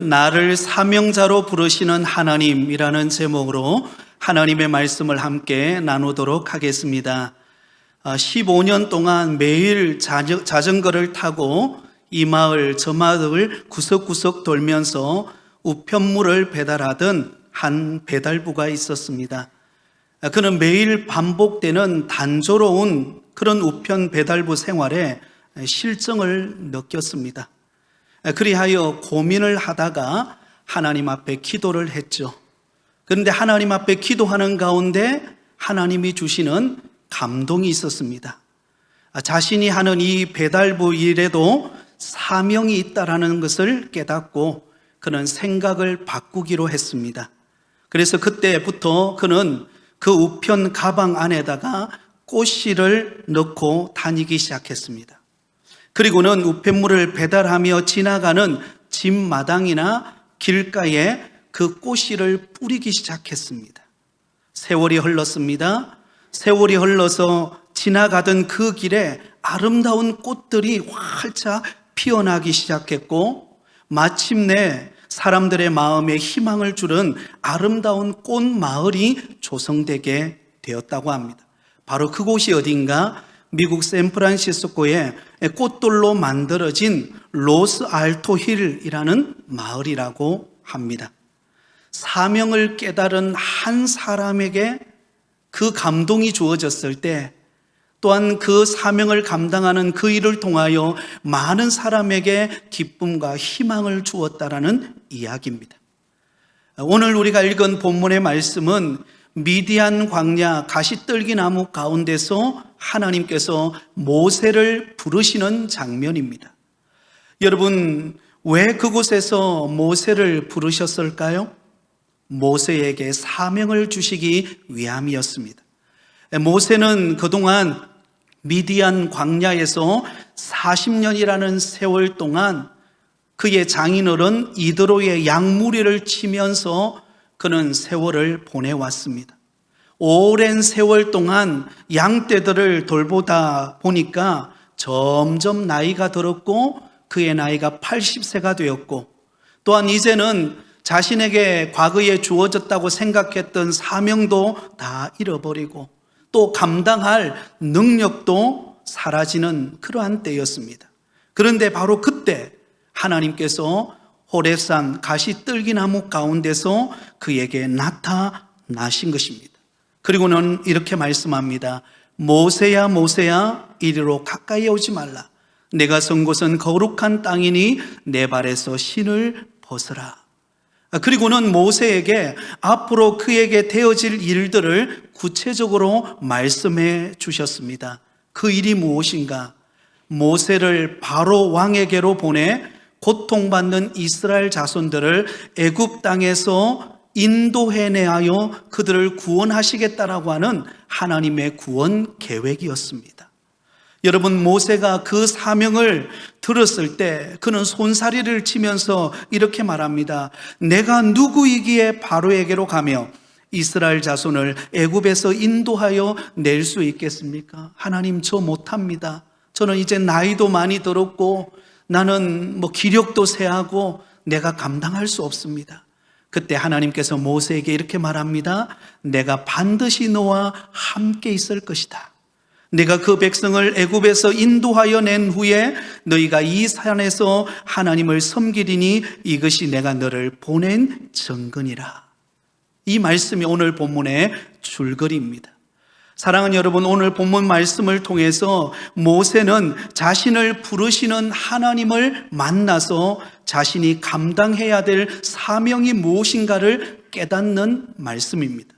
나를 사명자로 부르시는 하나님이라는 제목으로 하나님의 말씀을 함께 나누도록 하겠습니다. 15년 동안 매일 자전거를 타고 이 마을 저 마을을 구석구석 돌면서 우편물을 배달하던 한 배달부가 있었습니다. 그는 매일 반복되는 단조로운 그런 우편 배달부 생활에 실정을 느꼈습니다. 그리하여 고민을 하다가 하나님 앞에 기도를 했죠. 그런데 하나님 앞에 기도하는 가운데 하나님이 주시는 감동이 있었습니다. 자신이 하는 이 배달부 일에도 사명이 있다라는 것을 깨닫고 그는 생각을 바꾸기로 했습니다. 그래서 그때부터 그는 그 우편 가방 안에다가 꽃씨를 넣고 다니기 시작했습니다. 그리고는 우편물을 배달하며 지나가는 집 마당이나 길가에 그 꽃씨를 뿌리기 시작했습니다. 세월이 흘렀습니다. 세월이 흘러서 지나가던 그 길에 아름다운 꽃들이 활짝 피어나기 시작했고, 마침내 사람들의 마음에 희망을 주는 아름다운 꽃 마을이 조성되게 되었다고 합니다. 바로 그곳이 어딘가? 미국 샌프란시스코에 꽃돌로 만들어진 로스 알토 힐이라는 마을이라고 합니다. 사명을 깨달은 한 사람에게 그 감동이 주어졌을 때, 또한 그 사명을 감당하는 그 일을 통하여 많은 사람에게 기쁨과 희망을 주었다라는 이야기입니다. 오늘 우리가 읽은 본문의 말씀은 미디안 광야 가시떨기 나무 가운데서 하나님께서 모세를 부르시는 장면입니다. 여러분, 왜 그곳에서 모세를 부르셨을까요? 모세에게 사명을 주시기 위함이었습니다. 모세는 그동안 미디안 광야에서 40년이라는 세월 동안 그의 장인어른 이드로의 양무리를 치면서 그는 세월을 보내왔습니다. 오랜 세월 동안 양떼들을 돌보다 보니까 점점 나이가 들었고 그의 나이가 80세가 되었고, 또한 이제는 자신에게 과거에 주어졌다고 생각했던 사명도 다 잃어버리고 또 감당할 능력도 사라지는 그러한 때였습니다. 그런데 바로 그때 하나님께서 호렙산 가시떨기나무 가운데서 그에게 나타나신 것입니다. 그리고는 이렇게 말씀합니다. 모세야 모세야 이리로 가까이 오지 말라. 내가 선 곳은 거룩한 땅이니 내 발에서 신을 벗으라. 그리고는 모세에게 앞으로 그에게 되어질 일들을 구체적으로 말씀해 주셨습니다. 그 일이 무엇인가? 모세를 바로 왕에게로 보내 고통받는 이스라엘 자손들을 애굽 땅에서 인도해내하여 그들을 구원하시겠다라고 하는 하나님의 구원 계획이었습니다. 여러분, 모세가 그 사명을 들었을 때 그는 손사리를 치면서 이렇게 말합니다. 내가 누구이기에 바로에게로 가며 이스라엘 자손을 애굽에서 인도하여 낼 수 있겠습니까? 하나님, 저 못합니다. 저는 이제 나이도 많이 들었고 나는 기력도 쇠하고 내가 감당할 수 없습니다. 그때 하나님께서 모세에게 이렇게 말합니다. 내가 반드시 너와 함께 있을 것이다. 내가 그 백성을 애굽에서 인도하여 낸 후에 너희가 이 산에서 하나님을 섬기리니 이것이 내가 너를 보낸 증거니라. 이 말씀이 오늘 본문의 줄거리입니다. 사랑하는 여러분, 오늘 본문 말씀을 통해서 모세는 자신을 부르시는 하나님을 만나서 자신이 감당해야 될 사명이 무엇인가를 깨닫는 말씀입니다.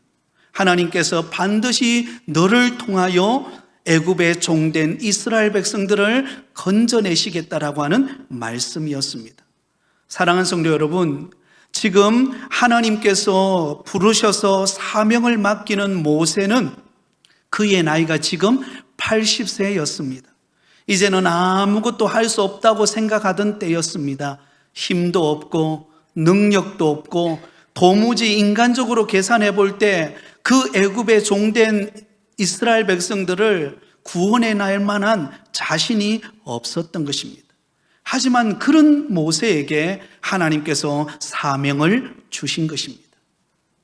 하나님께서 반드시 너를 통하여 애굽에 종된 이스라엘 백성들을 건져내시겠다라고 하는 말씀이었습니다. 사랑하는 성도 여러분, 지금 하나님께서 부르셔서 사명을 맡기는 모세는 그의 나이가 지금 80세였습니다. 이제는 아무것도 할 수 없다고 생각하던 때였습니다. 힘도 없고 능력도 없고 도무지 인간적으로 계산해 볼 때 그 애굽에 종된 이스라엘 백성들을 구원해 낼 만한 자신이 없었던 것입니다. 하지만 그런 모세에게 하나님께서 사명을 주신 것입니다.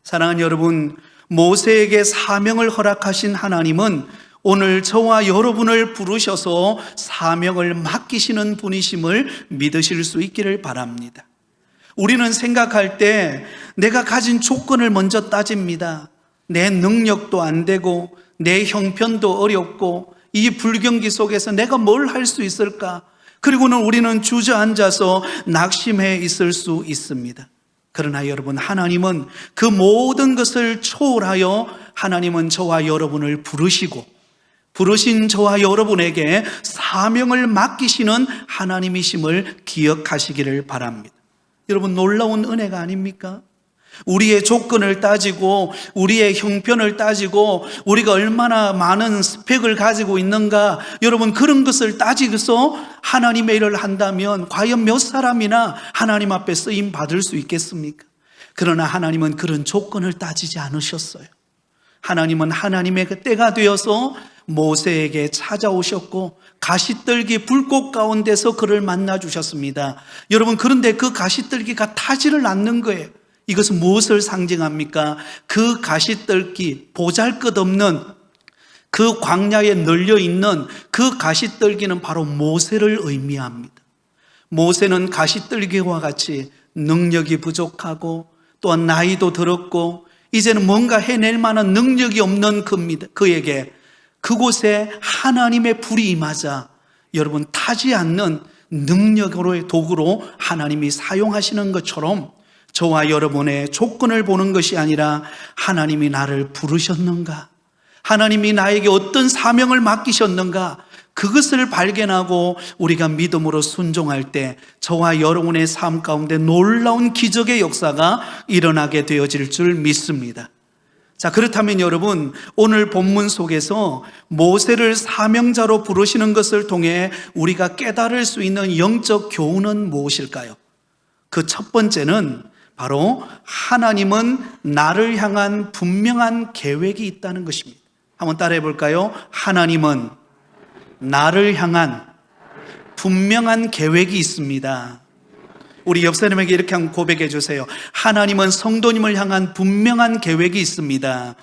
사랑하는 여러분, 모세에게 사명을 허락하신 하나님은 오늘 저와 여러분을 부르셔서 사명을 맡기시는 분이심을 믿으실 수 있기를 바랍니다. 우리는 생각할 때 내가 가진 조건을 먼저 따집니다. 내 능력도 안 되고 내 형편도 어렵고 이 불경기 속에서 내가 뭘 할 수 있을까? 그리고는 우리는 주저앉아서 낙심해 있을 수 있습니다. 그러나 여러분, 하나님은 그 모든 것을 초월하여 하나님은 저와 여러분을 부르신 저와 여러분에게 사명을 맡기시는 하나님이심을 기억하시기를 바랍니다. 여러분, 놀라운 은혜가 아닙니까? 우리의 조건을 따지고 우리의 형편을 따지고 우리가 얼마나 많은 스펙을 가지고 있는가, 여러분, 그런 것을 따지고서 하나님의 일을 한다면 과연 몇 사람이나 하나님 앞에 쓰임 받을 수 있겠습니까? 그러나 하나님은 그런 조건을 따지지 않으셨어요. 하나님은 하나님의 그 때가 되어서 모세에게 찾아오셨고 가시떨기 불꽃 가운데서 그를 만나 주셨습니다. 여러분, 그런데 그 가시떨기가 타지를 않는 거예요. 이것은 무엇을 상징합니까? 그 가시떨기, 보잘것없는 그 광야에 널려있는 그 가시떨기는 바로 모세를 의미합니다. 모세는 가시떨기와 같이 능력이 부족하고 또한 나이도 들었고 이제는 뭔가 해낼 만한 능력이 없는 그에게 그곳에 하나님의 불이 임하자 여러분, 타지 않는 능력으로의 도구로 하나님이 사용하시는 것처럼 저와 여러분의 조건을 보는 것이 아니라 하나님이 나를 부르셨는가, 하나님이 나에게 어떤 사명을 맡기셨는가, 그것을 발견하고 우리가 믿음으로 순종할 때 저와 여러분의 삶 가운데 놀라운 기적의 역사가 일어나게 되어질 줄 믿습니다. 자, 그렇다면 여러분, 오늘 본문 속에서 모세를 사명자로 부르시는 것을 통해 우리가 깨달을 수 있는 영적 교훈은 무엇일까요? 그 첫 번째는 바로 하나님은 나를 향한 분명한 계획이 있다는 것입니다. 한번 따라해 볼까요? 하나님은 나를 향한 분명한 계획이 있습니다. 우리 옆 사람에게 이렇게 한번 고백해 주세요. 하나님은 성도님을 향한 분명한 계획이 있습니다.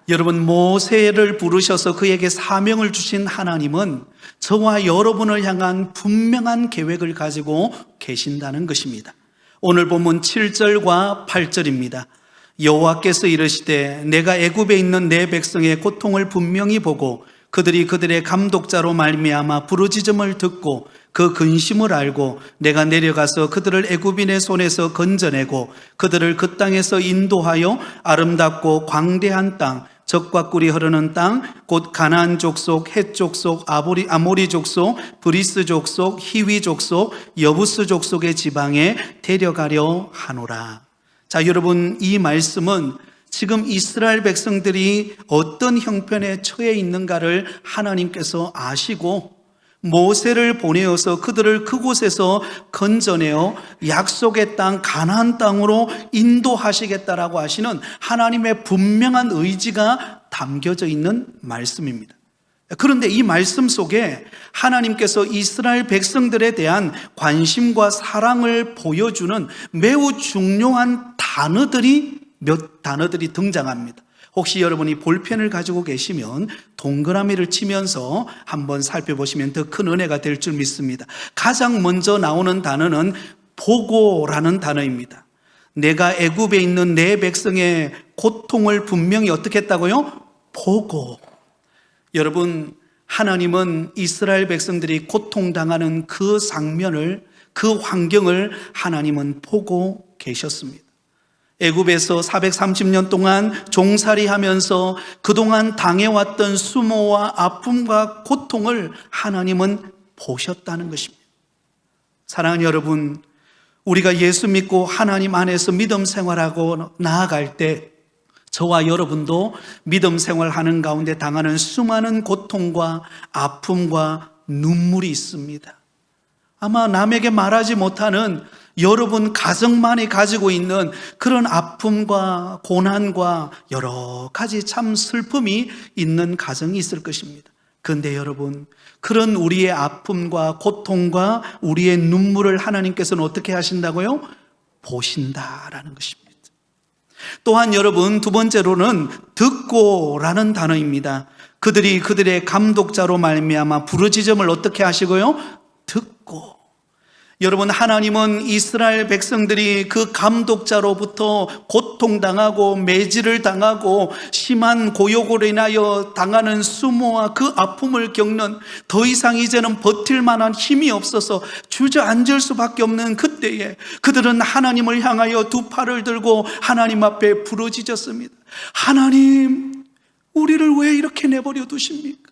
여러분, 모세를 부르셔서 그에게 사명을 주신 하나님은 저와 여러분을 향한 분명한 계획을 가지고 계신다는 것입니다. 오늘 본문 7절과 8절입니다. 여호와께서 이르시되 내가 애굽에 있는 내 백성의 고통을 분명히 보고 그들이 그들의 감독자로 말미암아 부르짖음을 듣고 그 근심을 알고 내가 내려가서 그들을 애굽인의 손에서 건져내고 그들을 그 땅에서 인도하여 아름답고 광대한 땅, 젖과 꿀이 흐르는 땅, 곧 가나안 족속, 헷 족속, 아모리 족속, 브리스 족속, 히위 족속, 여부스 족속의 지방에 데려가려 하노라. 자, 여러분, 이 말씀은 지금 이스라엘 백성들이 어떤 형편에 처해 있는가를 하나님께서 아시고 모세를 보내어서 그들을 그곳에서 건져내어 약속의 땅 가나안 땅으로 인도하시겠다라고 하시는 하나님의 분명한 의지가 담겨져 있는 말씀입니다. 그런데 이 말씀 속에 하나님께서 이스라엘 백성들에 대한 관심과 사랑을 보여주는 매우 중요한 몇 단어들이 등장합니다. 혹시 여러분이 볼펜을 가지고 계시면 동그라미를 치면서 한번 살펴보시면 더 큰 은혜가 될 줄 믿습니다. 가장 먼저 나오는 단어는 보고라는 단어입니다. 내가 애굽에 있는 내 백성의 고통을 분명히 어떻게 했다고요? 보고. 여러분, 하나님은 이스라엘 백성들이 고통당하는 그 장면을, 그 환경을 하나님은 보고 계셨습니다. 애굽에서 430년 동안 종살이하면서 그동안 당해왔던 수모와 아픔과 고통을 하나님은 보셨다는 것입니다. 사랑하는 여러분, 우리가 예수 믿고 하나님 안에서 믿음 생활하고 나아갈 때 저와 여러분도 믿음 생활하는 가운데 당하는 수많은 고통과 아픔과 눈물이 있습니다. 아마 남에게 말하지 못하는 여러분 가정만이 가지고 있는 그런 아픔과 고난과 여러 가지 참 슬픔이 있는 가정이 있을 것입니다. 그런데 여러분, 그런 우리의 아픔과 고통과 우리의 눈물을 하나님께서는 어떻게 하신다고요? 보신다라는 것입니다. 또한 여러분, 두 번째로는 듣고라는 단어입니다. 그들이 그들의 감독자로 말미암아 부르짖음을 어떻게 하시고요? 듣고. 여러분, 하나님은 이스라엘 백성들이 그 감독자로부터 고통당하고 매질을 당하고 심한 고욕으로 인하여 당하는 수모와 그 아픔을 겪는, 더 이상 이제는 버틸 만한 힘이 없어서 주저앉을 수밖에 없는 그때에 그들은 하나님을 향하여 두 팔을 들고 하나님 앞에 부르짖었습니다. 하나님, 우리를 왜 이렇게 내버려 두십니까?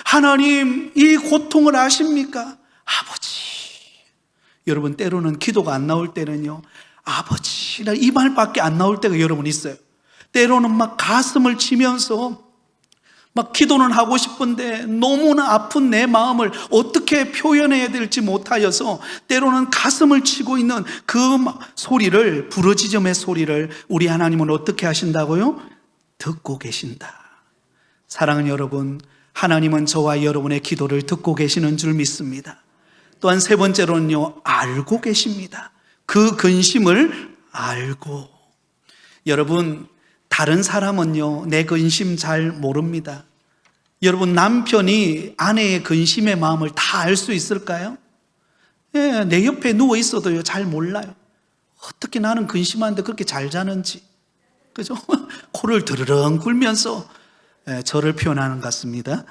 하나님, 이 고통을 아십니까? 아버지. 여러분, 때로는 기도가 안 나올 때는요, 아버지라 이 말밖에 안 나올 때가 여러분 있어요. 때로는 막 가슴을 치면서 막 기도는 하고 싶은데 너무나 아픈 내 마음을 어떻게 표현해야 될지 못하여서 때로는 가슴을 치고 있는 그 소리를, 부르짖음의 소리를 우리 하나님은 어떻게 하신다고요? 듣고 계신다. 사랑하는 여러분, 하나님은 저와 여러분의 기도를 듣고 계시는 줄 믿습니다. 또한 세 번째로는요, 알고 계십니다. 그 근심을 알고. 여러분, 다른 사람은요, 내 근심 잘 모릅니다. 여러분, 남편이 아내의 근심의 마음을 다 알 수 있을까요? 예, 내 옆에 누워 있어도요, 잘 몰라요. 어떻게 나는 근심하는데 그렇게 잘 자는지. 그죠? 코를 드르렁 굴면서 저를 표현하는 것 같습니다.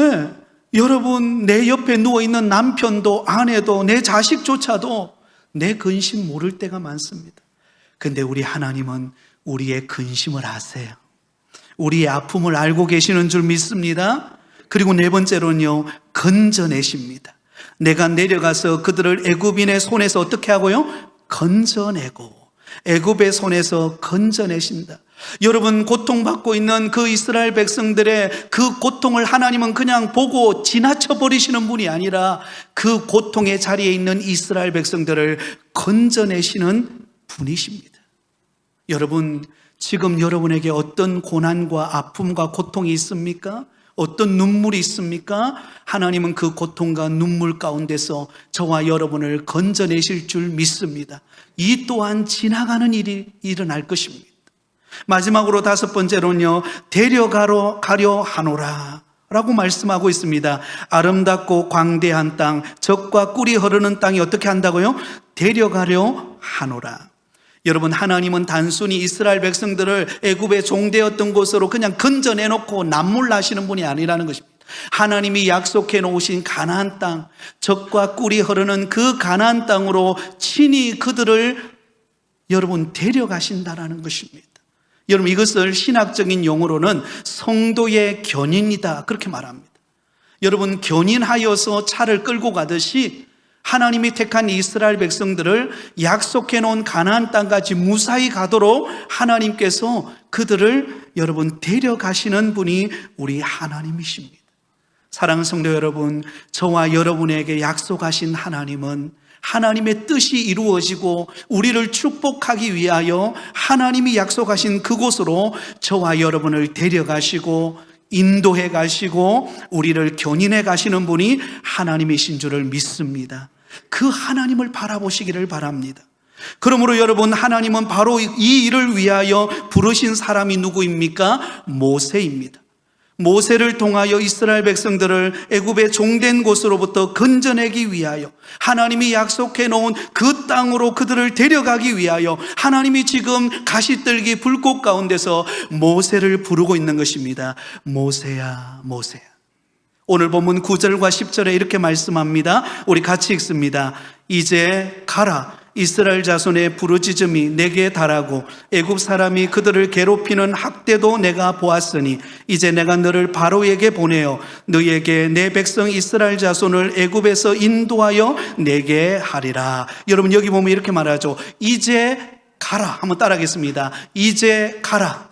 예, 여러분, 내 옆에 누워있는 남편도 아내도 내 자식조차도 내 근심 모를 때가 많습니다. 근데 우리 하나님은 우리의 근심을 아세요. 우리의 아픔을 알고 계시는 줄 믿습니다. 그리고 네 번째로는요, 건져내십니다. 내가 내려가서 그들을 애굽인의 손에서 어떻게 하고요? 건져내고, 애굽의 손에서 건져내신다. 여러분, 고통받고 있는 그 이스라엘 백성들의 그 고통을 하나님은 그냥 보고 지나쳐 버리시는 분이 아니라 그 고통의 자리에 있는 이스라엘 백성들을 건져내시는 분이십니다. 여러분, 지금 여러분에게 어떤 고난과 아픔과 고통이 있습니까? 어떤 눈물이 있습니까? 하나님은 그 고통과 눈물 가운데서 저와 여러분을 건져내실 줄 믿습니다. 이 또한 지나가는 일이 일어날 것입니다. 마지막으로 다섯 번째로는요, 데려가려 하노라 라고 말씀하고 있습니다. 아름답고 광대한 땅, 젖과 꿀이 흐르는 땅이 어떻게 한다고요? 데려가려 하노라. 여러분, 하나님은 단순히 이스라엘 백성들을 애굽에 종되었던 곳으로 그냥 건져내놓고 남몰라시는 분이 아니라는 것입니다. 하나님이 약속해 놓으신 가나안 땅, 젖과 꿀이 흐르는 그 가나안 땅으로 친히 그들을 여러분 데려가신다라는 것입니다. 여러분, 이것을 신학적인 용어로는 성도의 견인이다 그렇게 말합니다. 여러분, 견인하여서 차를 끌고 가듯이 하나님이 택한 이스라엘 백성들을 약속해 놓은 가나안 땅까지 무사히 가도록 하나님께서 그들을 여러분 데려가시는 분이 우리 하나님이십니다. 사랑하는 성도 여러분, 저와 여러분에게 약속하신 하나님은 하나님의 뜻이 이루어지고 우리를 축복하기 위하여 하나님이 약속하신 그곳으로 저와 여러분을 데려가시고 인도해 가시고 우리를 견인해 가시는 분이 하나님이신 줄을 믿습니다. 그 하나님을 바라보시기를 바랍니다. 그러므로 여러분, 하나님은 바로 이 일을 위하여 부르신 사람이 누구입니까? 모세입니다. 모세를 통하여 이스라엘 백성들을 애굽의 종된 곳으로부터 건져내기 위하여 하나님이 약속해 놓은 그 땅으로 그들을 데려가기 위하여 하나님이 지금 가시떨기 불꽃 가운데서 모세를 부르고 있는 것입니다. 모세야, 모세야. 오늘 본문 9절과 10절에 이렇게 말씀합니다. 우리 같이 읽습니다. 이제 가라. 이스라엘 자손의 부르짖음이 내게 달하고 애굽 사람이 그들을 괴롭히는 학대도 내가 보았으니 이제 내가 너를 바로에게 보내어 너에게 내 백성 이스라엘 자손을 애굽에서 인도하여 내게 하리라. 여러분, 여기 보면 이렇게 말하죠. 이제 가라. 한번 따라하겠습니다. 이제 가라.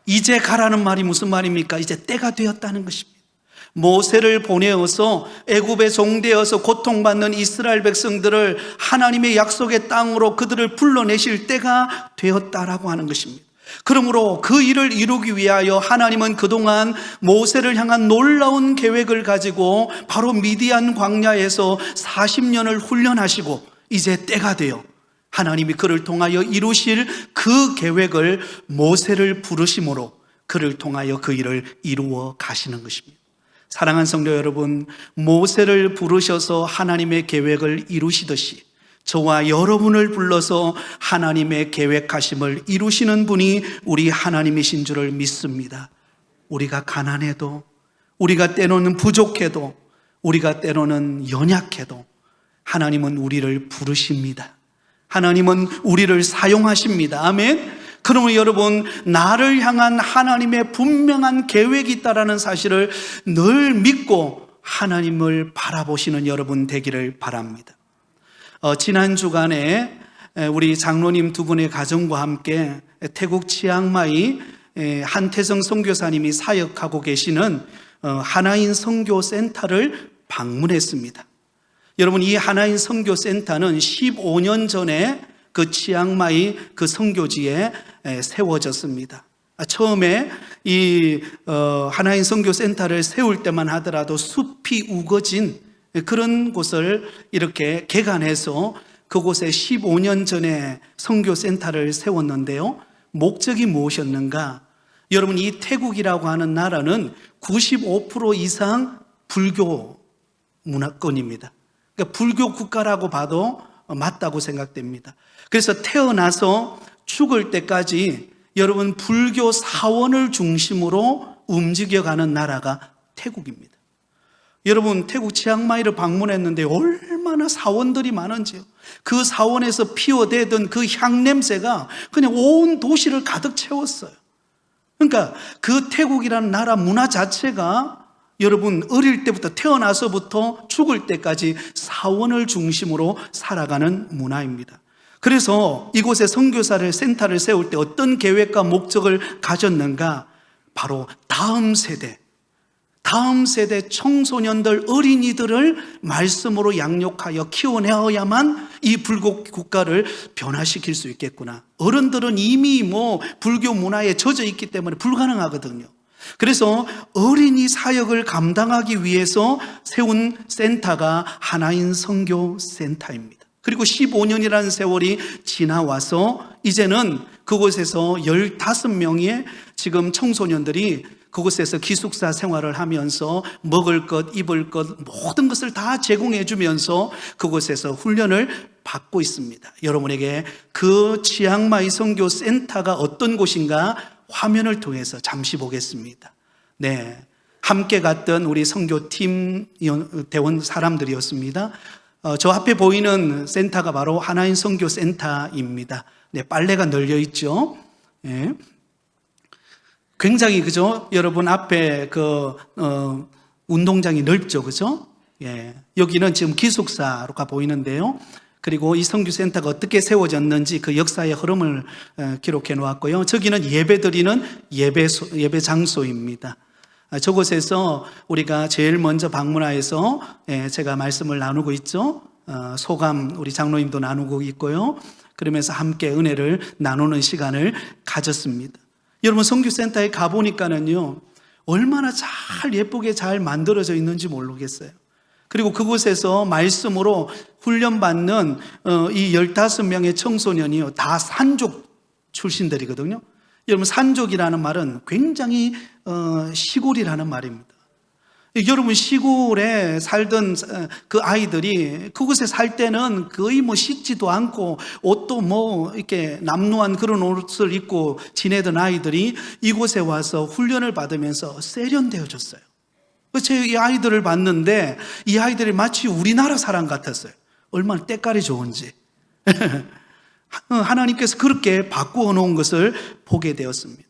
이제 가라는 말이 무슨 말입니까? 이제 때가 되었다는 것입니다. 모세를 보내어서 애굽에 종되어서 고통받는 이스라엘 백성들을 하나님의 약속의 땅으로 그들을 불러내실 때가 되었다라고 하는 것입니다. 그러므로 그 일을 이루기 위하여 하나님은 그동안 모세를 향한 놀라운 계획을 가지고 바로 미디안 광야에서 40년을 훈련하시고 이제 때가 되어 하나님이 그를 통하여 이루실 그 계획을 모세를 부르심으로 그를 통하여 그 일을 이루어 가시는 것입니다. 사랑하는 성도 여러분, 모세를 부르셔서 하나님의 계획을 이루시듯이 저와 여러분을 불러서 하나님의 계획하심을 이루시는 분이 우리 하나님이신 줄을 믿습니다. 우리가 가난해도, 우리가 때로는 부족해도, 우리가 때로는 연약해도 하나님은 우리를 부르십니다. 하나님은 우리를 사용하십니다. 아멘. 그러면 여러분, 나를 향한 하나님의 분명한 계획이 있다는 사실을 늘 믿고 하나님을 바라보시는 여러분 되기를 바랍니다. 지난 주간에 우리 장로님 두 분의 가정과 함께 태국 치앙마이 한태성 선교사님이 사역하고 계시는 하나인 선교센터를 방문했습니다. 여러분, 이 하나인 선교센터는 15년 전에 그 치앙마이 그 선교지에 세워졌습니다. 처음에 이 하나인 선교센터를 세울 때만 하더라도 숲이 우거진 그런 곳을 이렇게 개간해서 그곳에 15년 전에 선교센터를 세웠는데요. 목적이 무엇이었는가? 여러분, 이 태국이라고 하는 나라는 95% 이상 불교 문화권입니다. 그러니까 불교 국가라고 봐도 맞다고 생각됩니다. 그래서 태어나서 죽을 때까지 여러분 불교 사원을 중심으로 움직여가는 나라가 태국입니다. 여러분, 태국 치앙마이를 방문했는데 얼마나 사원들이 많은지요. 그 사원에서 피어대던 그 향냄새가 그냥 온 도시를 가득 채웠어요. 그러니까 그 태국이라는 나라 문화 자체가 여러분 어릴 때부터 태어나서부터 죽을 때까지 사원을 중심으로 살아가는 문화입니다. 그래서 이곳에 선교사를 센터를 세울 때 어떤 계획과 목적을 가졌는가? 바로 다음 세대 청소년들, 어린이들을 말씀으로 양육하여 키워내어야만 이 불교 국가를 변화시킬 수 있겠구나. 어른들은 이미 불교 문화에 젖어 있기 때문에 불가능하거든요. 그래서 어린이 사역을 감당하기 위해서 세운 센터가 하나인 선교센터입니다. 그리고 15년이라는 세월이 지나와서 이제는 그곳에서 15명의 지금 청소년들이 그곳에서 기숙사 생활을 하면서 먹을 것, 입을 것 모든 것을 다 제공해 주면서 그곳에서 훈련을 받고 있습니다. 여러분에게 그 치앙마이 선교센터가 어떤 곳인가 화면을 통해서 잠시 보겠습니다. 네, 함께 갔던 우리 선교팀 대원 사람들이었습니다. 저 앞에 보이는 센터가 바로 하나인 선교센터입니다. 네, 빨래가 널려 있죠. 네. 굉장히 그죠? 여러분 앞에 운동장이 넓죠, 그죠? 예, 여기는 지금 기숙사로가 보이는데요. 그리고 이 선교센터가 어떻게 세워졌는지 그 역사의 흐름을 기록해 놓았고요. 저기는 예배드리는 예배 장소입니다. 저곳에서 우리가 제일 먼저 방문하여서 제가 말씀을 나누고 있죠. 소감 우리 장로님도 나누고 있고요. 그러면서 함께 은혜를 나누는 시간을 가졌습니다. 여러분, 선교센터에 가보니까는요, 얼마나 잘 예쁘게 잘 만들어져 있는지 모르겠어요. 그리고 그곳에서 말씀으로 훈련받는 이 15명의 청소년이요, 다 산족 출신들이거든요. 여러분, 산족이라는 말은 굉장히 시골이라는 말입니다. 여러분, 시골에 살던 그 아이들이 그곳에 살 때는 거의 씻지도 않고 옷도 이렇게 남루한 그런 옷을 입고 지내던 아이들이 이곳에 와서 훈련을 받으면서 세련되어졌어요. 제가 이 아이들을 봤는데 이 아이들이 마치 우리나라 사람 같았어요. 얼마나 때깔이 좋은지. 하나님께서 그렇게 바꾸어 놓은 것을 보게 되었습니다.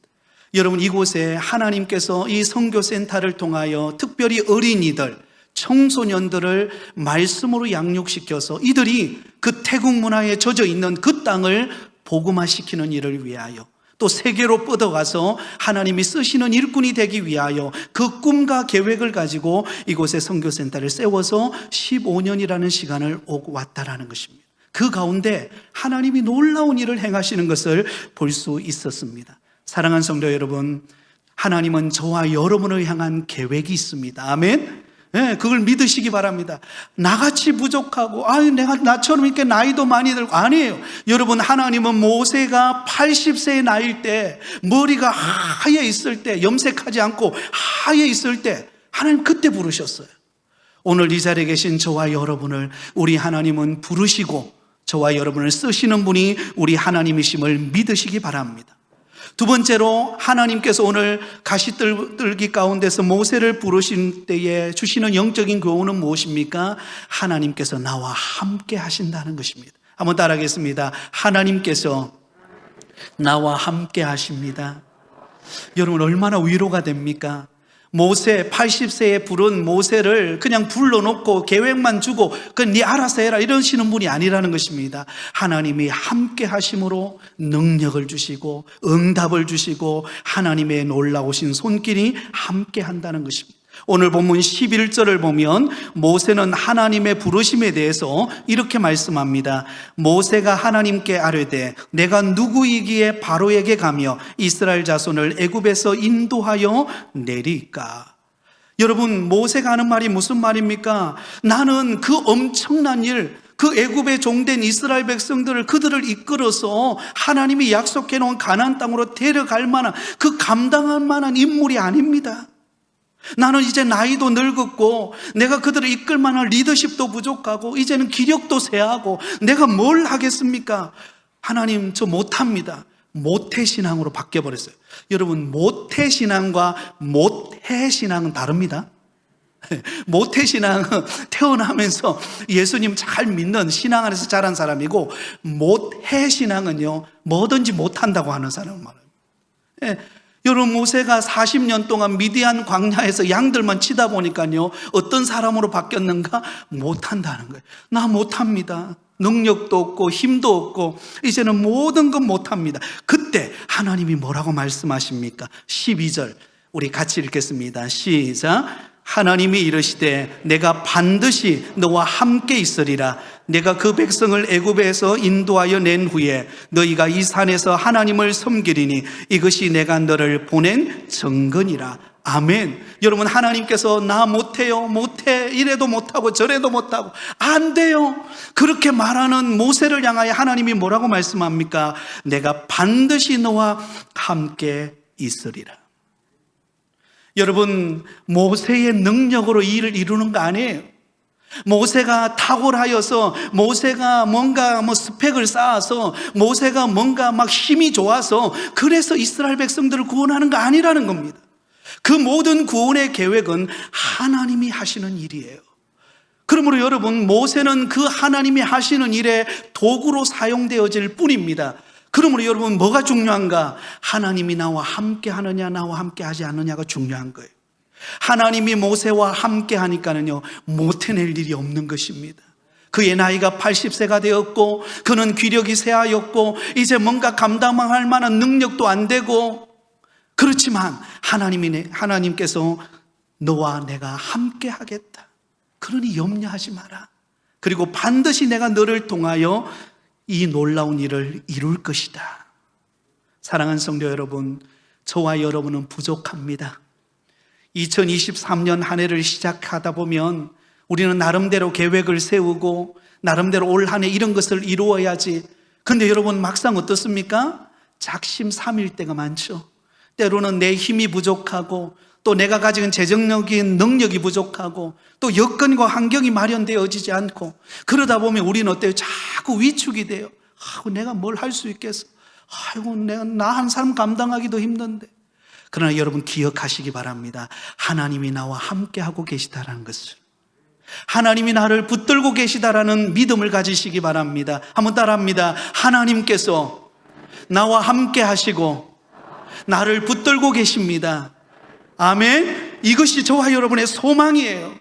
여러분, 이곳에 하나님께서 이 선교센터를 통하여 특별히 어린이들, 청소년들을 말씀으로 양육시켜서 이들이 그 태국 문화에 젖어 있는 그 땅을 복음화시키는 일을 위하여 또 세계로 뻗어가서 하나님이 쓰시는 일꾼이 되기 위하여 그 꿈과 계획을 가지고 이곳에 선교센터를 세워서 15년이라는 시간을 오고 왔다라는 것입니다. 그 가운데 하나님이 놀라운 일을 행하시는 것을 볼 수 있었습니다. 사랑하는 성도 여러분, 하나님은 저와 여러분을 향한 계획이 있습니다. 아멘. 네, 그걸 믿으시기 바랍니다. 나같이 부족하고, 내가 나처럼 이렇게 나이도 많이 들고, 아니에요. 여러분, 하나님은 모세가 80세의 나이일 때, 머리가 하얘 있을 때, 염색하지 않고 하얘 있을 때, 하나님 그때 부르셨어요. 오늘 이 자리에 계신 저와 여러분을 우리 하나님은 부르시고, 저와 여러분을 쓰시는 분이 우리 하나님이심을 믿으시기 바랍니다. 두 번째로 하나님께서 오늘 가시떨기 가운데서 모세를 부르신 때에 주시는 영적인 교훈은 무엇입니까? 하나님께서 나와 함께 하신다는 것입니다. 한번 따라하겠습니다. 하나님께서 나와 함께 하십니다. 여러분, 얼마나 위로가 됩니까? 모세 80세에 부른 모세를 그냥 불러놓고 계획만 주고 그건 네 알아서 해라 이러시는 분이 아니라는 것입니다. 하나님이 함께 하심으로 능력을 주시고 응답을 주시고 하나님의 놀라우신 손길이 함께 한다는 것입니다. 오늘 본문 11절을 보면 모세는 하나님의 부르심에 대해서 이렇게 말씀합니다. 모세가 하나님께 아뢰되 내가 누구이기에 바로에게 가며 이스라엘 자손을 애굽에서 인도하여 내리까? 여러분, 모세가 하는 말이 무슨 말입니까? 나는 그 엄청난 일, 그 애굽에 종된 이스라엘 백성들을 그들을 이끌어서 하나님이 약속해 놓은 가나안 땅으로 데려갈 만한 그 감당할 만한 인물이 아닙니다. 나는 이제 나이도 늙었고 내가 그들을 이끌 만한 리더십도 부족하고 이제는 기력도 쇠하고 내가 뭘 하겠습니까? 하나님, 저 못합니다. 모태신앙으로 바뀌어버렸어요. 여러분, 모태신앙과 모태신앙은 다릅니다. 모태신앙은 태어나면서 예수님 잘 믿는 신앙 안에서 자란 사람이고, 모태신앙은요, 뭐든지 못한다고 하는 사람 말이에요. 여러분, 모세가 40년 동안 미디안 광야에서 양들만 치다 보니까요, 어떤 사람으로 바뀌었는가? 못한다는 거예요. 나 못합니다. 능력도 없고 힘도 없고 이제는 모든 건 못합니다. 그때 하나님이 뭐라고 말씀하십니까? 12절 우리 같이 읽겠습니다. 시작. 하나님이 이르시되 내가 반드시 너와 함께 있으리라. 내가 그 백성을 애굽에서 인도하여 낸 후에 너희가 이 산에서 하나님을 섬기리니 이것이 내가 너를 보낸 증거니라. 아멘. 여러분, 하나님께서 나 못해요, 못해, 이래도 못하고 저래도 못하고 안 돼요, 그렇게 말하는 모세를 향하여 하나님이 뭐라고 말씀합니까? 내가 반드시 너와 함께 있으리라. 여러분, 모세의 능력으로 이 일을 이루는 거 아니에요. 모세가 탁월하여서, 모세가 뭔가 스펙을 쌓아서, 모세가 뭔가 막 힘이 좋아서 그래서 이스라엘 백성들을 구원하는 거 아니라는 겁니다. 그 모든 구원의 계획은 하나님이 하시는 일이에요. 그러므로 여러분, 모세는 그 하나님이 하시는 일에 도구로 사용되어질 뿐입니다. 그러므로 여러분, 뭐가 중요한가? 하나님이 나와 함께 하느냐, 나와 함께 하지 않느냐가 중요한 거예요. 하나님이 모세와 함께 하니까는요, 못 해낼 일이 없는 것입니다. 그의 나이가 80세가 되었고, 그는 귀력이 쇠하였고, 이제 뭔가 감당할 만한 능력도 안 되고, 그렇지만 하나님께서 너와 내가 함께 하겠다. 그러니 염려하지 마라. 그리고 반드시 내가 너를 통하여 이 놀라운 일을 이룰 것이다. 사랑하는 성도 여러분, 저와 여러분은 부족합니다. 2023년 한 해를 시작하다 보면 우리는 나름대로 계획을 세우고 나름대로 올 한 해 이런 것을 이루어야지. 근데 여러분, 막상 어떻습니까? 작심삼일 때가 많죠. 때로는 내 힘이 부족하고 또 내가 가진 재정적인 능력이 부족하고 또 여건과 환경이 마련되어지지 않고, 그러다 보면 우리는 어때요? 자꾸 위축이 돼요. 내가 뭘 할 수 있겠어? 나 한 사람 감당하기도 힘든데. 그러나 여러분, 기억하시기 바랍니다. 하나님이 나와 함께 하고 계시다라는 것을, 하나님이 나를 붙들고 계시다라는 믿음을 가지시기 바랍니다. 한번 따라합니다. 하나님께서 나와 함께 하시고 나를 붙들고 계십니다. 아멘. 이것이 저와 여러분의 소망이에요.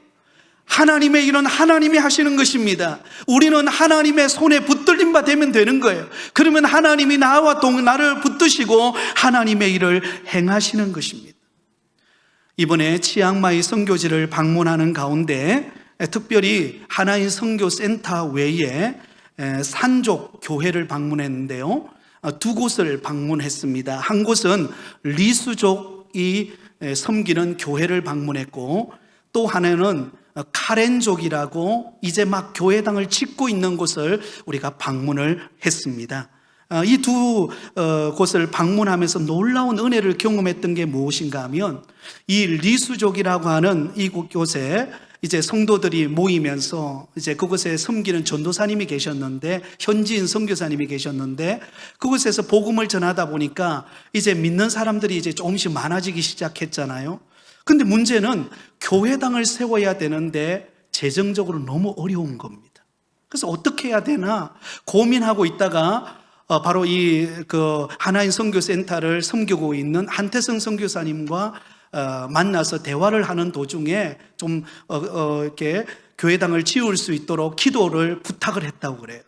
하나님의 일은 하나님이 하시는 것입니다. 우리는 하나님의 손에 붙들림 바 되면 되는 거예요. 그러면 하나님이 나를 붙드시고 하나님의 일을 행하시는 것입니다. 이번에 치앙마이 선교지를 방문하는 가운데 특별히 하나인 선교센터 외에 산족 교회를 방문했는데요, 두 곳을 방문했습니다. 한 곳은 리수족이 섬기는 교회를 방문했고, 또 하나는 카렌족이라고 이제 막 교회당을 짓고 있는 곳을 우리가 방문을 했습니다. 이 두 곳을 방문하면서 놀라운 은혜를 경험했던 게 무엇인가 하면, 이 리수족이라고 하는 이곳에 이제 성도들이 모이면서 이제 그곳에 섬기는 전도사님이 계셨는데, 현지인 선교사님이 계셨는데, 그곳에서 복음을 전하다 보니까 이제 믿는 사람들이 이제 조금씩 많아지기 시작했잖아요. 근데 문제는 교회당을 세워야 되는데 재정적으로 너무 어려운 겁니다. 그래서 어떻게 해야 되나 고민하고 있다가 바로 이 하나인 선교센터를 섬기고 있는 한태성 선교사님과 만나서 대화를 하는 도중에 좀 이렇게 교회당을 지을 수 있도록 기도를 부탁을 했다고 그래요.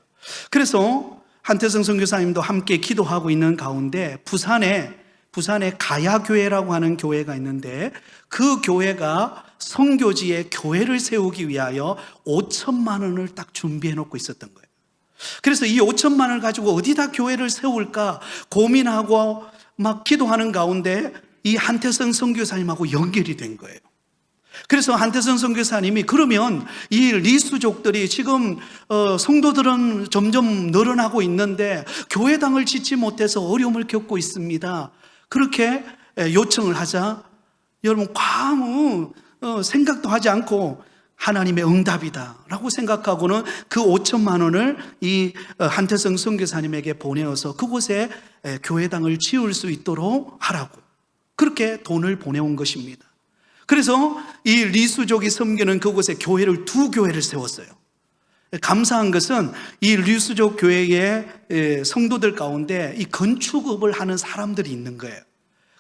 그래서 한태성 선교사님도 함께 기도하고 있는 가운데 부산에 가야교회라고 하는 교회가 있는데, 그 교회가 선교지에 교회를 세우기 위하여 5천만 원을 딱 준비해 놓고 있었던 거예요. 그래서 이 5천만 원을 가지고 어디다 교회를 세울까 고민하고 막 기도하는 가운데 이 한태성 선교사님하고 연결이 된 거예요. 그래서 한태성 선교사님이, 그러면 이 리수족들이 지금 성도들은 점점 늘어나고 있는데 교회당을 짓지 못해서 어려움을 겪고 있습니다. 그렇게 요청을 하자 여러분 아무 생각도 하지 않고 하나님의 응답이다라고 생각하고는 그 5천만 원을 이 한태성 선교사님에게 보내어서 그곳에 교회당을 지을 수 있도록 하라고 그렇게 돈을 보내온 것입니다. 그래서 이 리수족이 섬기는 그곳에 두 교회를 세웠어요. 감사한 것은 이 리수족 교회의 성도들 가운데 이 건축업을 하는 사람들이 있는 거예요.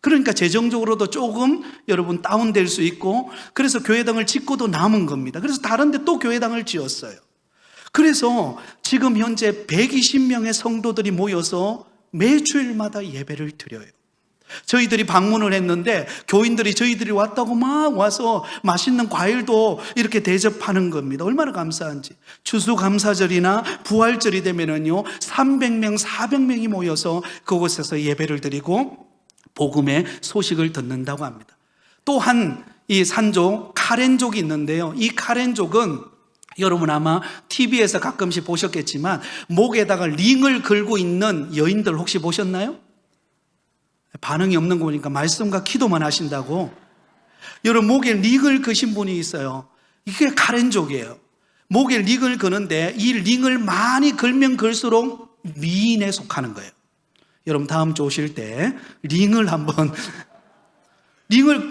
그러니까 재정적으로도 조금 여러분 다운될 수 있고, 그래서 교회당을 짓고도 남은 겁니다. 그래서 다른 데 또 교회당을 지었어요. 그래서 지금 현재 120명의 성도들이 모여서 매주일마다 예배를 드려요. 저희들이 방문을 했는데 교인들이 저희들이 왔다고 막 와서 맛있는 과일도 이렇게 대접하는 겁니다. 얼마나 감사한지. 추수감사절이나 부활절이 되면은요 300명, 400명이 모여서 그곳에서 예배를 드리고 복음의 소식을 듣는다고 합니다. 또한 이 산족 카렌족이 있는데요, 이 카렌족은 여러분 아마 TV에서 가끔씩 보셨겠지만 목에다가 링을 걸고 있는 여인들 혹시 보셨나요? 반응이 없는 거 보니까 말씀과 기도만 하신다고. 여러분 목에 링을 거신 분이 있어요. 이게 카렌족이에요. 목에 링을 거는데 이 링을 많이 걸면 걸수록 미인에 속하는 거예요. 여러분 다음 주 오실 때 링을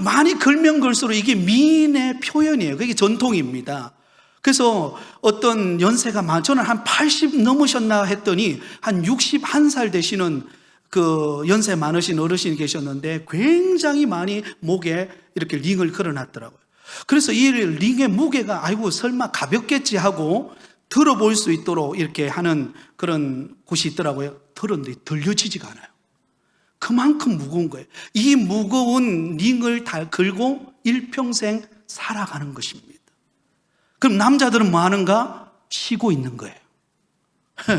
많이 걸면 걸수록 이게 미인의 표현이에요. 그게 전통입니다. 그래서 어떤 연세가 저는 한 80 넘으셨나 했더니 한 61살 되시는 그 연세 많으신 어르신이 계셨는데 굉장히 많이 목에 이렇게 링을 걸어놨더라고요. 그래서 이 링의 무게가 아이고 설마 가볍겠지 하고 들어볼 수 있도록 이렇게 하는 그런 곳이 있더라고요. 들었는데 들려지지가 않아요. 그만큼 무거운 거예요. 이 무거운 링을 다 걸고 일평생 살아가는 것입니다. 그럼 남자들은 뭐 하는가? 쉬고 있는 거예요.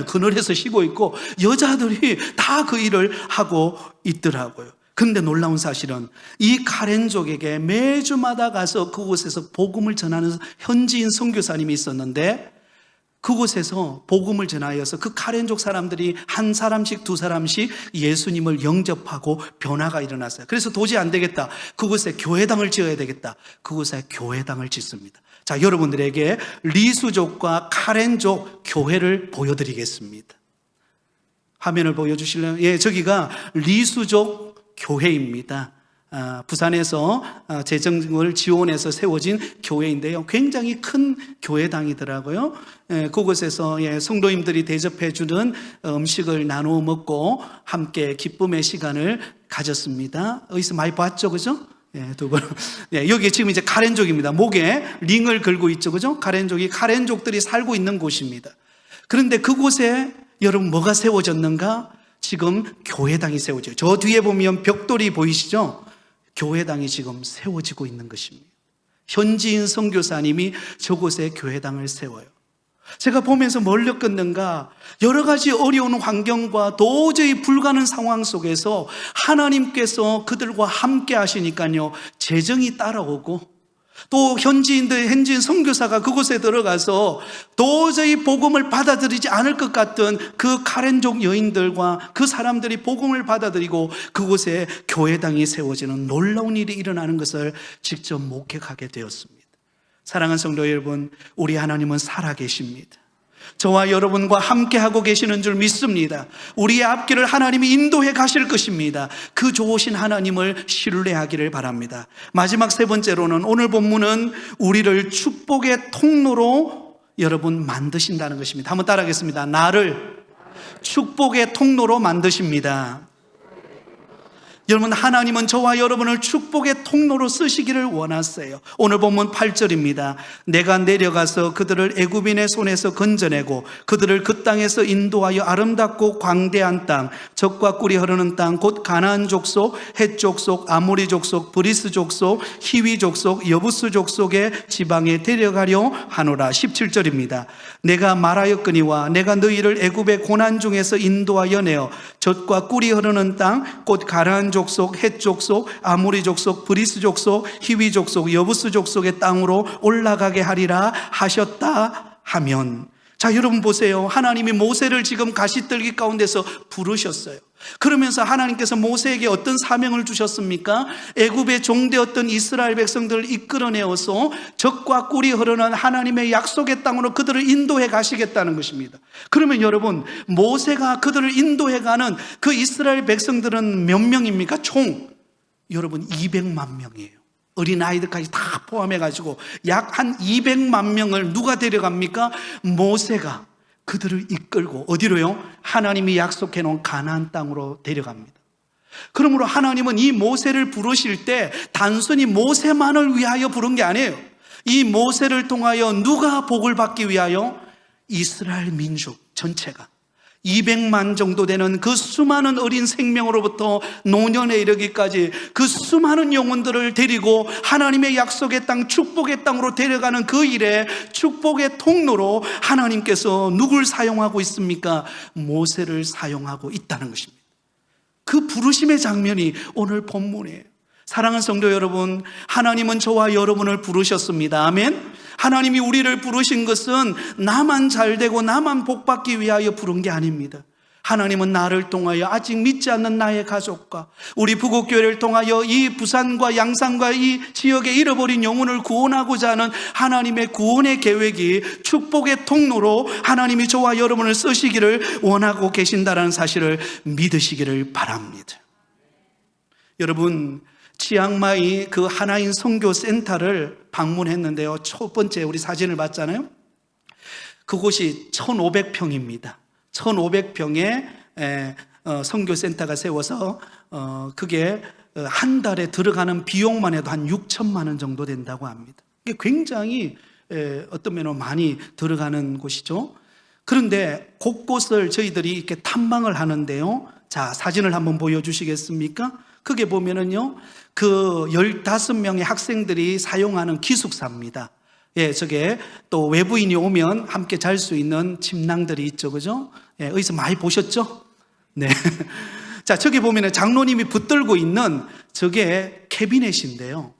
그늘에서 쉬고 있고 여자들이 다 그 일을 하고 있더라고요. 그런데 놀라운 사실은 이 카렌족에게 매주마다 가서 그곳에서 복음을 전하는 현지인 선교사님이 있었는데, 그곳에서 복음을 전하여서 그 카렌족 사람들이 한 사람씩 두 사람씩 예수님을 영접하고 변화가 일어났어요. 그래서 도저히 안 되겠다, 그곳에 교회당을 지어야 되겠다, 그곳에 교회당을 짓습니다. 자, 여러분들에게 리수족과 카렌족 교회를 보여드리겠습니다. 화면을 보여주실래요? 예, 저기가 리수족 교회입니다. 부산에서 재정을 지원해서 세워진 교회인데요, 굉장히 큰 교회당이더라고요. 그곳에서 성도님들이 대접해주는 음식을 나누어 먹고 함께 기쁨의 시간을 가졌습니다. 어디서 많이 봤죠, 그죠? 두 분. 여기 지금 이제 카렌족입니다. 목에 링을 걸고 있죠, 그죠? 카렌족들이 살고 있는 곳입니다. 그런데 그곳에 여러분 뭐가 세워졌는가? 지금 교회당이 세워져요. 저 뒤에 보면 벽돌이 보이시죠? 교회당이 지금 세워지고 있는 것입니다. 현지인 선교사님이 저곳에 교회당을 세워요. 제가 보면서 뭘 느꼈는가? 여러 가지 어려운 환경과 도저히 불가능한 상황 속에서 하나님께서 그들과 함께 하시니까요, 재정이 따라오고, 또 현지인 선교사가 그곳에 들어가서 도저히 복음을 받아들이지 않을 것 같은 그 카렌족 여인들과 그 사람들이 복음을 받아들이고 그곳에 교회당이 세워지는 놀라운 일이 일어나는 것을 직접 목격하게 되었습니다. 사랑하는 성도 여러분, 우리 하나님은 살아계십니다. 저와 여러분과 함께하고 계시는 줄 믿습니다. 우리의 앞길을 하나님이 인도해 가실 것입니다. 그 좋으신 하나님을 신뢰하기를 바랍니다. 마지막 세 번째로는 오늘 본문은 우리를 축복의 통로로 여러분 만드신다는 것입니다. 한번 따라하겠습니다. 나를 축복의 통로로 만드십니다. 여러분, 하나님은 저와 여러분을 축복의 통로로 쓰시기를 원하세요. 오늘 본문 8절입니다. 내가 내려가서 그들을 애굽인의 손에서 건져내고 그들을 그 땅에서 인도하여 아름답고 광대한 땅, 젖과 꿀이 흐르는 땅, 곧 가나안 족속, 헷 족속, 아모리 족속, 브리스 족속, 히위 족속, 여부스 족속의 지방에 데려가려 하노라. 17절입니다. 내가 말하였거니와 내가 너희를 애굽의 고난 중에서 인도하여 내어 젖과 꿀이 흐르는 땅, 곧 가나안 족속, 헷 족속, 아모리 족속, 브리스 족속, 히위 족속, 여부스 족속의 땅으로 올라가게 하리라 하셨다 하면, 자, 여러분 보세요. 하나님이 모세를 지금 가시떨기 가운데서 부르셨어요. 그러면서 하나님께서 모세에게 어떤 사명을 주셨습니까? 애굽에 종되었던 이스라엘 백성들을 이끌어내어서 젖과 꿀이 흐르는 하나님의 약속의 땅으로 그들을 인도해 가시겠다는 것입니다. 그러면 여러분, 모세가 그들을 인도해 가는 그 이스라엘 백성들은 몇 명입니까? 총 여러분 200만 명이에요. 어린아이들까지 다 포함해가지고 약 한 200만 명을 누가 데려갑니까? 모세가 그들을 이끌고 어디로요? 하나님이 약속해 놓은 가나안 땅으로 데려갑니다. 그러므로 하나님은 이 모세를 부르실 때 단순히 모세만을 위하여 부른 게 아니에요. 이 모세를 통하여 누가 복을 받기 위하여? 이스라엘 민족 전체가 200만 정도 되는 그 수많은 어린 생명으로부터 노년에 이르기까지 그 수많은 영혼들을 데리고 하나님의 약속의 땅, 축복의 땅으로 데려가는 그 일에 축복의 통로로 하나님께서 누굴 사용하고 있습니까? 모세를 사용하고 있다는 것입니다. 그 부르심의 장면이 오늘 본문이에요. 사랑하는 성도 여러분, 하나님은 저와 여러분을 부르셨습니다. 아멘. 하나님이 우리를 부르신 것은 나만 잘되고 나만 복받기 위하여 부른 게 아닙니다. 하나님은 나를 통하여 아직 믿지 않는 나의 가족과 우리 부곡교회를 통하여 이 부산과 양산과 이 지역에 잃어버린 영혼을 구원하고자 하는 하나님의 구원의 계획이 축복의 통로로 하나님이 저와 여러분을 쓰시기를 원하고 계신다는 사실을 믿으시기를 바랍니다. 여러분, 치앙마이 그 하나인 선교센터를 방문했는데요, 첫 번째 우리 사진을 봤잖아요. 그곳이 1500평입니다 1500평의 선교센터가 세워서 그게 한 달에 들어가는 비용만 해도 한 6천만 원 정도 된다고 합니다. 이게 굉장히 어떤 면으로 많이 들어가는 곳이죠. 그런데 곳곳을 저희들이 이렇게 탐방을 하는데요, 자, 사진을 한번 보여주시겠습니까? 그게 보면은요, 그 15명의 학생들이 사용하는 기숙사입니다. 예, 저게 또 외부인이 오면 함께 잘 수 있는 침낭들이 있죠, 그죠? 예, 어디서 많이 보셨죠? 네. 자, 저기 보면은 장로님이 붙들고 있는 저게 캐비넷인데요.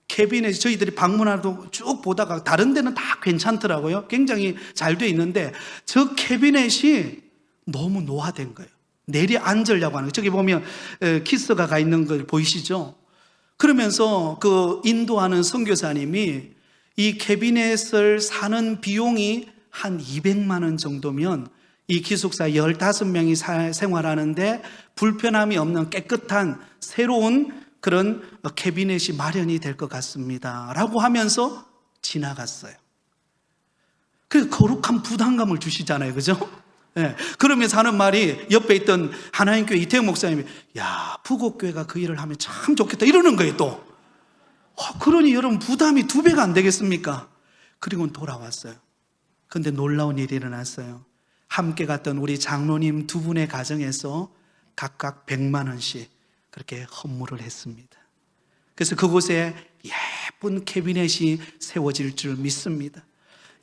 캐비넷, 저희들이 방문하도 쭉 보다가 다른 데는 다 괜찮더라고요. 굉장히 잘 돼 있는데 저 캐비넷이 너무 노화된 거예요. 내려앉으려고 하는 거예요. 저기 보면 키스가 가 있는 걸 보이시죠? 그러면서 그 인도하는 선교사님이 이 캐비넷을 사는 비용이 한 200만 원 정도면 이 기숙사 15명이 생활하는데 불편함이 없는 깨끗한 새로운 그런 캐비넷이 마련이 될 것 같습니다 라고 하면서 지나갔어요. 그래서 거룩한 부담감을 주시잖아요, 그죠? 네. 그러면서 하는 말이, 옆에 있던 하나님교회 이태영 목사님이 야, 부곡교회가 그 일을 하면 참 좋겠다 이러는 거예요. 또 그러니 여러분 부담이 2배가 안 되겠습니까? 그리고 돌아왔어요. 그런데 놀라운 일이 일어났어요. 함께 갔던 우리 장로님 2분의 가정에서 각각 100만 원씩 그렇게 헌물을 했습니다. 그래서 그곳에 예쁜 캐비넷이 세워질 줄 믿습니다.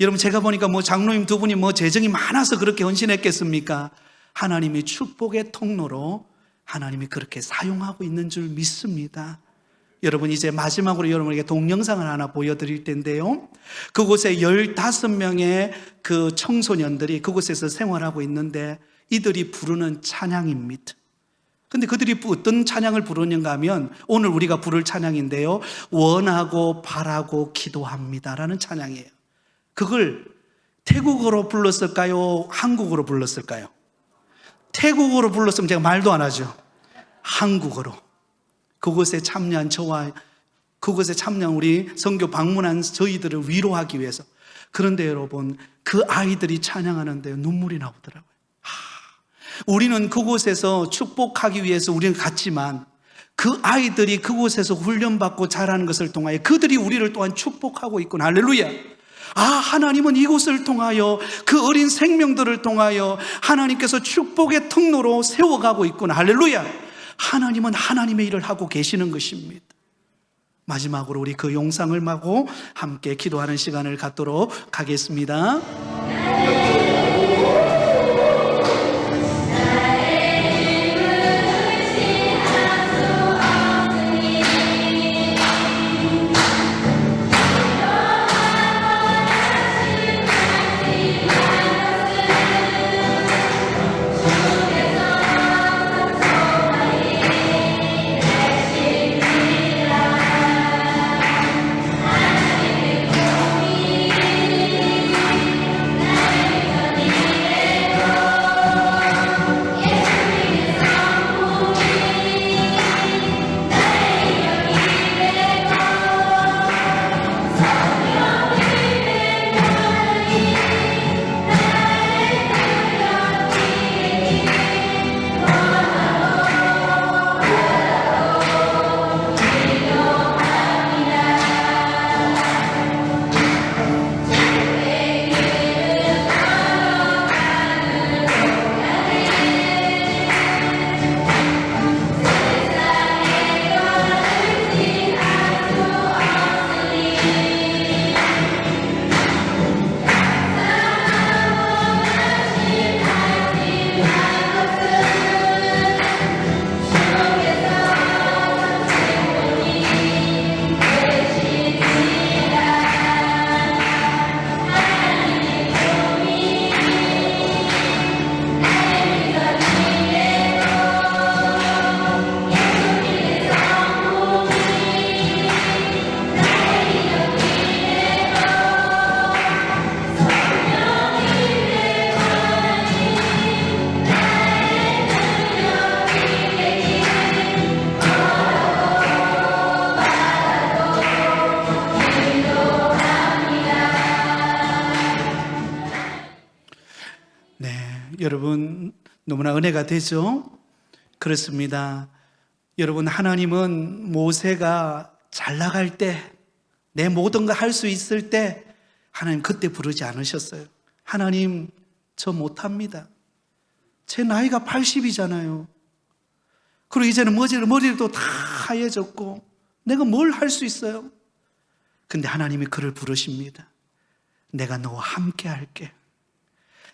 여러분, 제가 보니까 장로님 두 분이 재정이 많아서 그렇게 헌신했겠습니까? 하나님이 축복의 통로로 하나님이 그렇게 사용하고 있는 줄 믿습니다. 여러분, 이제 마지막으로 여러분에게 동영상을 하나 보여드릴 텐데요. 그곳에 15명의 그 청소년들이 그곳에서 생활하고 있는데 이들이 부르는 찬양입니다. 근데 그들이 어떤 찬양을 부르는가 하면 오늘 우리가 부를 찬양인데요. 원하고 바라고 기도합니다라는 찬양이에요. 그걸 태국어로 불렀을까요? 한국어로 불렀을까요? 태국어로 불렀으면 제가 말도 안 하죠. 한국어로. 그곳에 참여한 저와 그곳에 참여한 우리 선교 방문한 저희들을 위로하기 위해서. 그런데 여러분, 그 아이들이 찬양하는데 눈물이 나오더라고요. 우리는 그곳에서 축복하기 위해서 우리는 갔지만 그 아이들이 그곳에서 훈련받고 자라는 것을 통하여 그들이 우리를 또한 축복하고 있구나. 할렐루야. 하나님은 이곳을 통하여 그 어린 생명들을 통하여 하나님께서 축복의 통로로 세워가고 있구나. 할렐루야. 하나님은 하나님의 일을 하고 계시는 것입니다. 마지막으로 우리 그 용상을 마고 함께 기도하는 시간을 갖도록 하겠습니다. 여러분, 너무나 은혜가 되죠? 그렇습니다. 여러분, 하나님은 모세가 잘 나갈 때, 내 모든 거 할 수 있을 때 하나님 그때 부르지 않으셨어요. 하나님, 저 못합니다. 제 나이가 80이잖아요. 그리고 이제는 머리도 다 하얘졌고 내가 뭘 할 수 있어요? 근데 하나님이 그를 부르십니다. 내가 너와 함께 할게.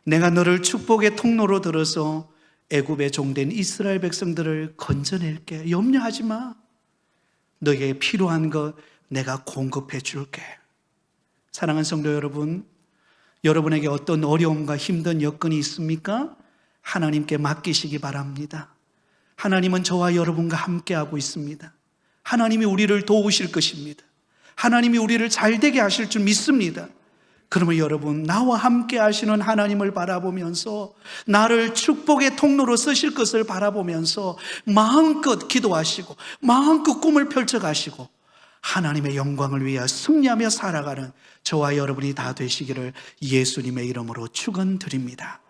내가 너를 축복의 통로로 들어서 애굽의 종된 이스라엘 백성들을 건져낼게. 염려하지 마. 너에게 필요한 것 내가 공급해 줄게. 사랑하는 성도 여러분, 여러분에게 어떤 어려움과 힘든 여건이 있습니까? 하나님께 맡기시기 바랍니다. 하나님은 저와 여러분과 함께하고 있습니다. 하나님이 우리를 도우실 것입니다. 하나님이 우리를 잘되게 하실 줄 믿습니다. 그러면 여러분, 나와 함께 하시는 하나님을 바라보면서 나를 축복의 통로로 쓰실 것을 바라보면서 마음껏 기도하시고 마음껏 꿈을 펼쳐가시고 하나님의 영광을 위하여 승리하며 살아가는 저와 여러분이 다 되시기를 예수님의 이름으로 축원드립니다.